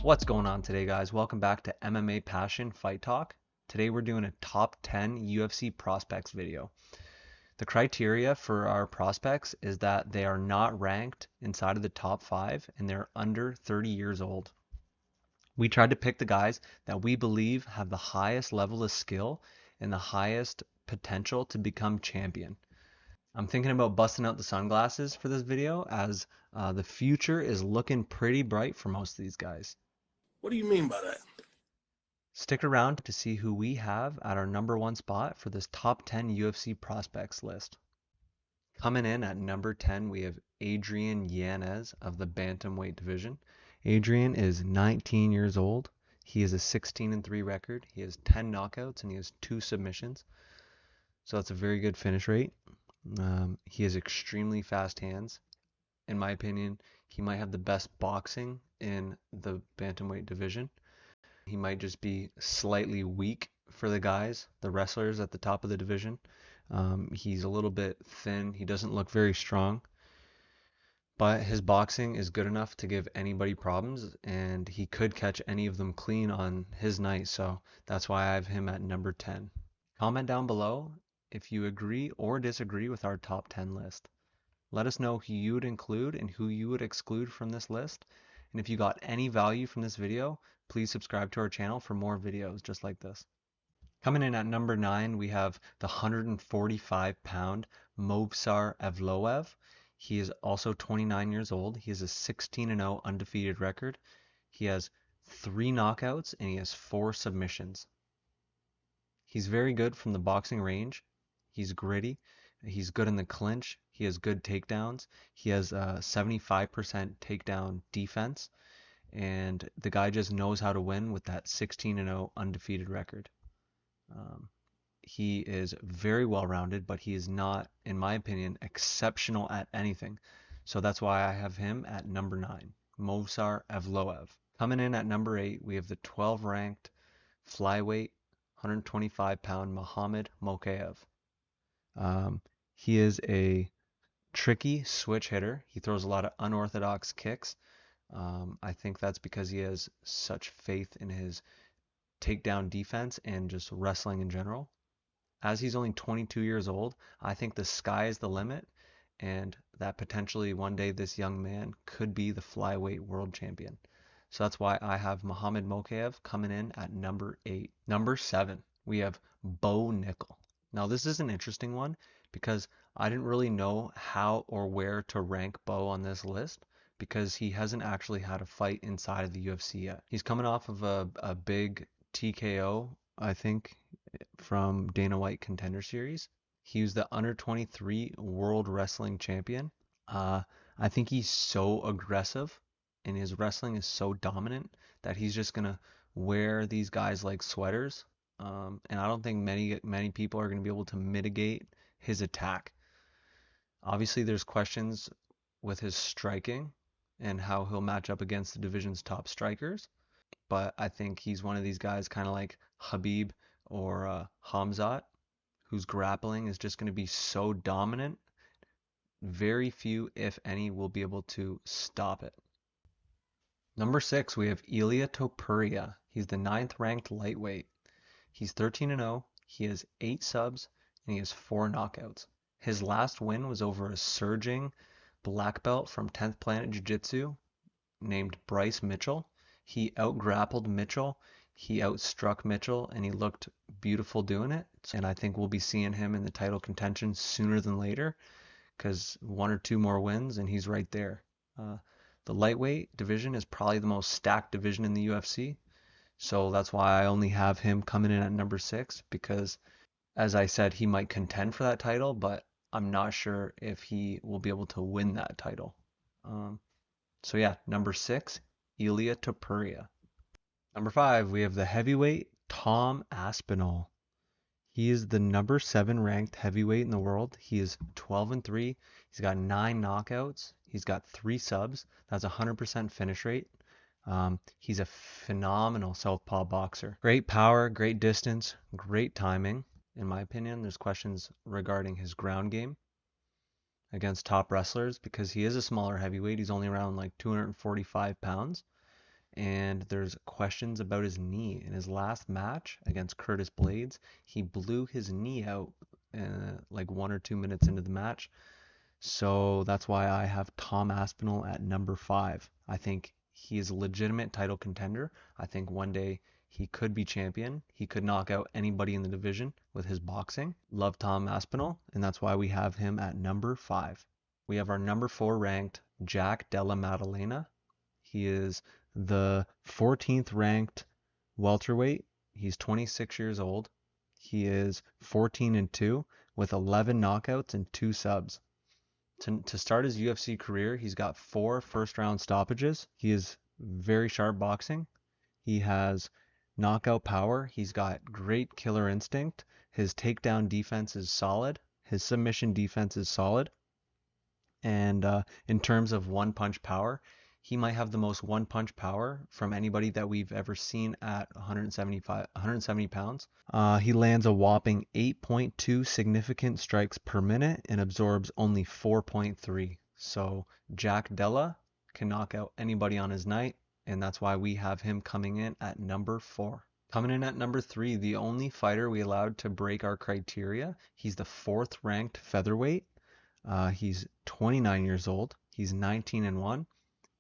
What's going on today, guys? Welcome back to MMA Passion Fight Talk. Today we're doing a top 10 UFC prospects video. The criteria for our prospects is that they are not ranked inside of the top 5 and they're under 30 years old. We tried to pick the guys that we believe have the highest level of skill and the highest potential to become champion. I'm thinking about busting out the sunglasses for this video as the future is looking pretty bright for most of these guys. What do you mean by that? Stick around to see who we have at our number 1 spot for this top 10 UFC prospects list. Coming in at number 10, we have Adrian Yanez of the bantamweight division. Adrian is 19 years old. He has a 16-3 record. He has 10 knockouts and he has 2 submissions. So that's a very good finish rate. He has extremely fast hands. In my opinion, he might have the best boxing in the bantamweight division. He might just be slightly weak for the guys, the wrestlers at the top of the division. He's a little bit thin. He doesn't look very strong. But his boxing is good enough to give anybody problems, and he could catch any of them clean on his night. So that's why I have him at number 10. Comment down below if you agree or disagree with our top 10 list. Let us know who you would include and who you would exclude from this list. And if you got any value from this video, please subscribe to our channel for more videos just like this. Coming in at number 9, we have the 145-pound Movsar Evloev. He is also 29 years old. He has a 16-0 undefeated record. He has 3 knockouts and he has 4 submissions. He's very good from the boxing range. He's gritty. He's good in the clinch. He has good takedowns. He has a 75% takedown defense. And the guy just knows how to win with that 16-0 undefeated record. He is very well-rounded, but he is not, in my opinion, exceptional at anything. So that's why I have him at number 9, Movsar Evloev. Coming in at number 8, we have the 12-ranked flyweight, 125-pound Muhammad Mokaev. He is a tricky switch hitter. He throws a lot of unorthodox kicks. I think that's because he has such faith in his takedown defense and just wrestling in general. As he's only 22 years old, I think the sky is the limit and that potentially one day this young man could be the flyweight world champion. So that's why I have Muhammad Mokaev coming in at number 8. Number 7, we have Bo Nickal. Now this is an interesting one because I didn't really know how or where to rank Bo on this list because he hasn't actually had a fight inside of the UFC yet. He's coming off of a big TKO, I think, from Dana White Contender Series. He was the under 23 World Wrestling Champion. I think he's so aggressive and his wrestling is so dominant that he's just gonna wear these guys like sweaters. And I don't think many people are gonna be able to mitigate his attack. Obviously, there's questions with his striking and how he'll match up against the division's top strikers. But I think he's one of these guys kind of like Khabib or Khamzat, whose grappling is just going to be so dominant. Very few, if any, will be able to stop it. Number 6, we have Ilya Topuria. He's the 9th ranked lightweight. He's 13-0. He has 8 subs and he has 4 knockouts. His last win was over a surging black belt from 10th Planet Jiu-Jitsu named Bryce Mitchell. He outgrappled Mitchell, he outstruck Mitchell, and he looked beautiful doing it. And I think we'll be seeing him in the title contention sooner than later because 1 or 2 more wins and he's right there. The lightweight division is probably the most stacked division in the UFC. So that's why I only have him coming in at number 6 because, as I said, he might contend for that title, but I'm not sure if he will be able to win that title. So yeah, number 6, Ilya Topuria. Number 5, we have the heavyweight Tom Aspinall. He is the number 7 ranked heavyweight in the world. He is 12-3. He's got 9 knockouts. He's got 3 subs. That's a 100% finish rate. He's a phenomenal southpaw boxer. Great power, great distance, great timing. In my opinion, there's questions regarding his ground game against top wrestlers because he is a smaller heavyweight. He's only around like 245 pounds. and there's questions about his knee. In his last match against Curtis Blades, he blew his knee out like 1 or 2 minutes into the match. So that's why I have Tom Aspinall at number 5. I think he is a legitimate title contender. I think one day he could be champion. He could knock out anybody in the division with his boxing. Love Tom Aspinall, and that's why we have him at number 5. We have our number 4 ranked Della Maddalena. He is the 14th ranked welterweight. He's 26 years old. He is 14-2 with 11 knockouts and 2 subs. To start his UFC career, he's got 4 first-round stoppages. He is very sharp boxing. He has knockout power. He's got great killer instinct. His takedown defense is solid. His submission defense is solid. And in terms of one-punch power, he might have the most one-punch power from anybody that we've ever seen at 170 pounds. He lands a whopping 8.2 significant strikes per minute and absorbs only 4.3. So Della can knock out anybody on his night, and that's why we have him coming in at number 4. Coming in at number 3, the only fighter we allowed to break our criteria. He's the 4th ranked featherweight. He's 29 years old. He's 19-1.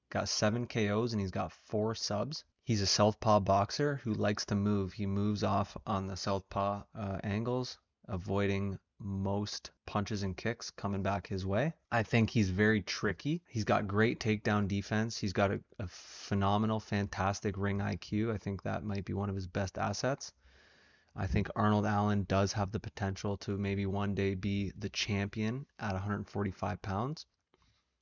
Got 7 KOs and he's got 4 subs. He's a southpaw boxer who likes to move. He moves off on the southpaw angles, avoiding most punches and kicks coming back his way. I think he's very tricky. He's got great takedown defense. He's got a phenomenal, fantastic ring IQ. I think that might be one of his best assets. I think Arnold Allen does have the potential to maybe one day be the champion at 145 pounds.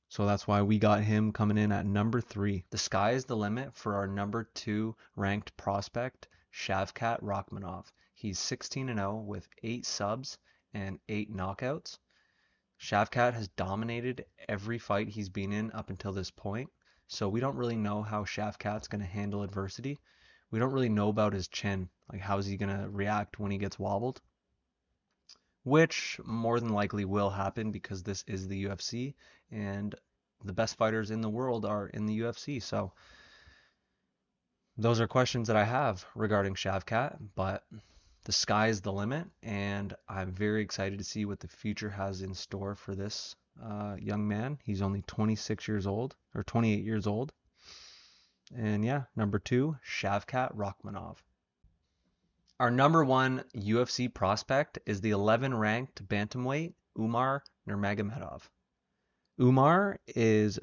So that's why we got him coming in at number 3. The sky is the limit for our number 2 ranked prospect, Shavkat Rakhmonov. He's 16-0 with 8 subs and 8 knockouts. Shavkat has dominated every fight he's been in up until this point. So we don't really know how Shavkat's going to handle adversity. We don't really know about his chin. Like, how is he going to react when he gets wobbled? Which more than likely will happen because this is the UFC and the best fighters in the world are in the UFC. So those are questions that I have regarding Shavkat, but the sky is the limit, and I'm very excited to see what the future has in store for this young man. He's only 26 years old, or 28 years old. And yeah, number 2, Shavkat Rakhmonov. Our number 1 UFC prospect is the 11-ranked bantamweight Umar Nurmagomedov. Umar is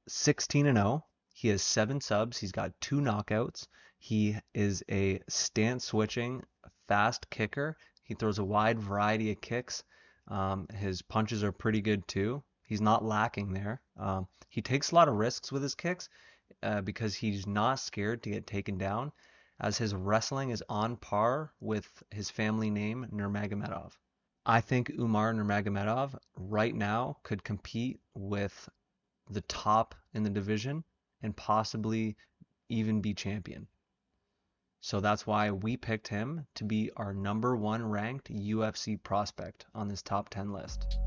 16-0. He has 7 subs. He's got 2 knockouts. He is a stance-switching, fast kicker. He throws a wide variety of kicks. His punches are pretty good too. He's not lacking there. He takes a lot of risks with his kicks because he's not scared to get taken down, as his wrestling is on par with his family name, Nurmagomedov. I think Umar Nurmagomedov right now could compete with the top in the division and possibly even be champion. So that's why we picked him to be our number 1 ranked UFC prospect on this top 10 list.